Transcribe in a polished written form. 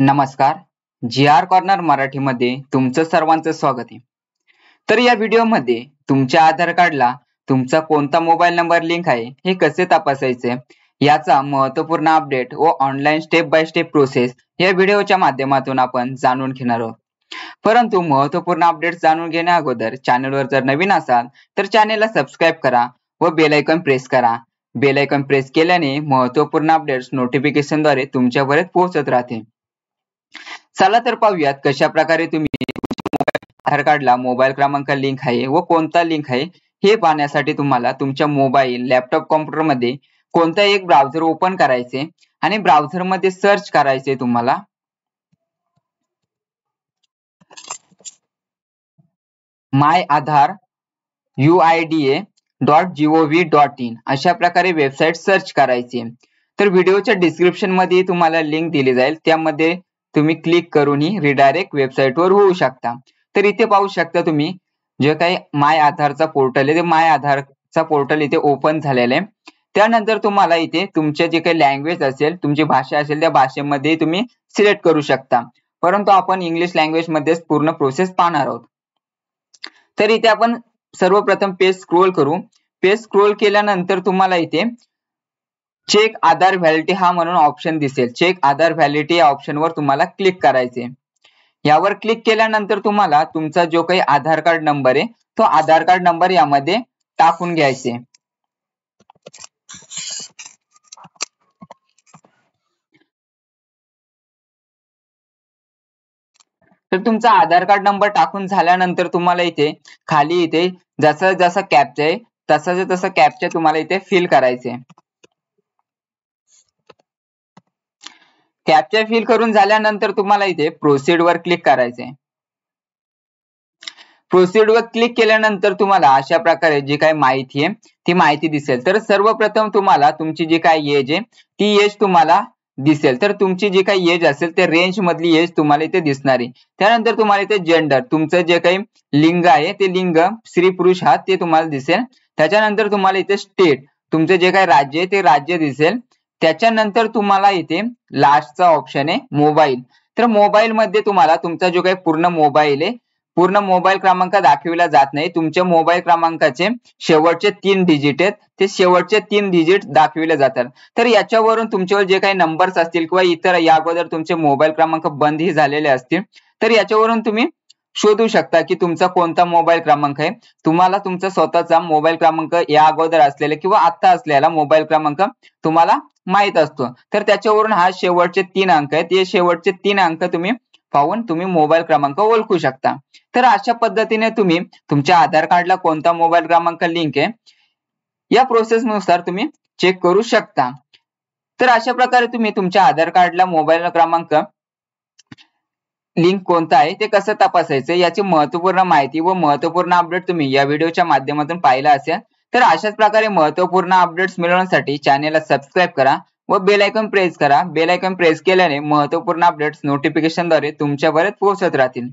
नमस्कार. जी R corner मराठीमध्ये तुमचं सर्वांचं स्वागत आहे. तर या व्हिडिओमध्ये तुमच्या आधार कार्डला तुमचा कोणता मोबाईल नंबर लिंक आहे हे कसे तपासायचे याचा महत्त्वपूर्ण अपडेट व online step by step process या व्हिडिओच्या माध्यमातून आपण जाणून घेणार आहोत. परंतु महत्त्वपूर्ण अपडेट्स जाणून घेण्या अगोदर चॅनलवर जर नवीन असाल तर चॅनलला सबस्क्राईब करा व बेल आयकॉन प्रेस करा. बेल आयकॉन प्रेस केल्याने महत्त्वपूर्ण अपडेट्स नोटिफिकेशनद्वारे तुमच्यापर्यंत पोहोचत राहतील. चला तर पाहूयात कशा प्रकारे तुम्ही आधार कार्डला मोबाईल क्रमांक लिंक आहे व कोणता लिंक आहे हे पाहण्यासाठी तुम्हाला तुमच्या मोबाईल, लॅपटॉप, कॉम्प्युटर मध्ये कोणता एक ब्राउझर ओपन करायचे आणि ब्राउझर मध्ये सर्च करायचे तुम्हाला myAadhar.uida.gov.in अशा प्रकारे वेबसाईट सर्च करायची. तर व्हिडिओच्या डिस्क्रिप्शन मध्ये तुम्हाला लिंक दिली जाईल, त्यामध्ये तुम्ही क्लिक करून ही रिडायरेक्ट वेबसाईट वर होऊ शकता. तर इथे पाहू शकता तुम्ही जे काही माय आधारचा पोर्टल आहे ते माय आधारचा पोर्टल इथे ओपन झालेला आहे. त्यानंतर तुम्हाला इथे तुमचे जे काही लँग्वेज असेल, तुमची भाषा असेल त्या भाषेमध्ये तुम्ही सिलेक्ट करू शकता. परंतु आपण इंग्लिश लँग्वेज मध्येच पूर्ण प्रोसेस पाहणार आहोत. तर इथे आपण सर्वप्रथम पेज स्क्रोल करू. पेज स्क्रोल केल्यानंतर तुम्हाला इथे चेक आधार व्हॅलिडिटी हा म्हणून ऑप्शन दिसेल. चेक आधार व्हॅलिडिटी या ऑप्शनवर तुम्हाला क्लिक करायचे. यावर क्लिक केल्यानंतर तुम्हाला तुमचा जो काही आधार कार्ड नंबर आहे तो आधार कार्ड नंबर यामध्ये टाकून घ्यायचे. तर तुमचा आधार कार्ड नंबर टाकून झाल्यानंतर तुम्हाला इथे खाली इथे जसा जसा कॅप्चा आहे तसा कॅप्चा तुम्हाला इथे फिल करायचे. कॅप्चा फिल करून झाल्यानंतर तुम्हाला इथे प्रोसीड वर क्लिक करायचे. प्रोसीड वर क्लिक केल्यानंतर तुम्हाला अशा प्रकारे जी काही माहिती आहे ती माहिती दिसेल. तर सर्वप्रथम तुम्हाला तुमची जी काही एज आहे ती एज तुम्हाला दिसेल. तर तुमची जी काही एज असेल ते रेंज मधली एज तुम्हाला इथे दिसणार आहे. त्यानंतर तुम्हाला इथे जेंडर, तुमचं जे काही लिंग आहे ते लिंग स्त्री पुरुष हा ते तुम्हाला दिसेल. त्याच्यानंतर तुम्हाला इथे स्टेट, तुमचं जे काही राज्य आहे ते राज्य दिसेल. त्याच्यानंतर तुम्हाला इथे लास्टचा ऑप्शन आहे मोबाईल. तर मोबाईल मध्ये तुम्हाला तुमचा जो काही पूर्ण मोबाईल आहे, पूर्ण मोबाईल क्रमांक दाखविला जात नाही. तुमच्या मोबाईल क्रमांकाचे शेवटचे 3 डिजिट आहेत ते शेवटचे 3 डिजिट दाखविले जातात. तर याच्यावरून तुमच्यावर जे काही नंबर्स असतील किंवा इतर या अगोदर तुमचे मोबाईल क्रमांक बंदही झालेले असतील तर याच्यावरून तुम्ही शोधू शकता की तुमचा कोणता मोबाईल क्रमांक आहे. तुम्हाला तुमचा स्वतःचा मोबाईल क्रमांक या अगोदर असलेला किंवा आता असलेला मोबाईल क्रमांक तुम्हाला माहित असतो. तर त्याच्यावरून हा शेवटचे 3 अंक आहेत, हे शेवटचे 3 अंक तुम्ही पाहून तुम्ही मोबाईल क्रमांक ओळखू शकता. तर अशा पद्धतीने तुम्ही तुमच्या आधार कार्डला कोणता मोबाईल क्रमांक लिंक आहे या प्रोसेस नुसार तुम्ही चेक करू शकता. तर अशा प्रकारे तुम्ही तुमच्या आधार कार्डला मोबाईल क्रमांक लिंक कोणता आहे ते कसं तपासायचं याची महत्त्वपूर्ण माहिती व महत्त्वपूर्ण अपडेट तुम्ही या व्हिडिओच्या माध्यमातून पाहिला असेल. तर अशाच प्रकारे महत्त्वपूर्ण अपडेट्स मिळवण्यासाठी चॅनलला सबस्क्राईब करा व बेल आयकॉन प्रेस करा. बेल आयकॉन प्रेस केल्याने महत्त्वपूर्ण अपडेट्स नोटिफिकेशनद्वारे तुमच्यापर्यंत पोहोचत राहतील.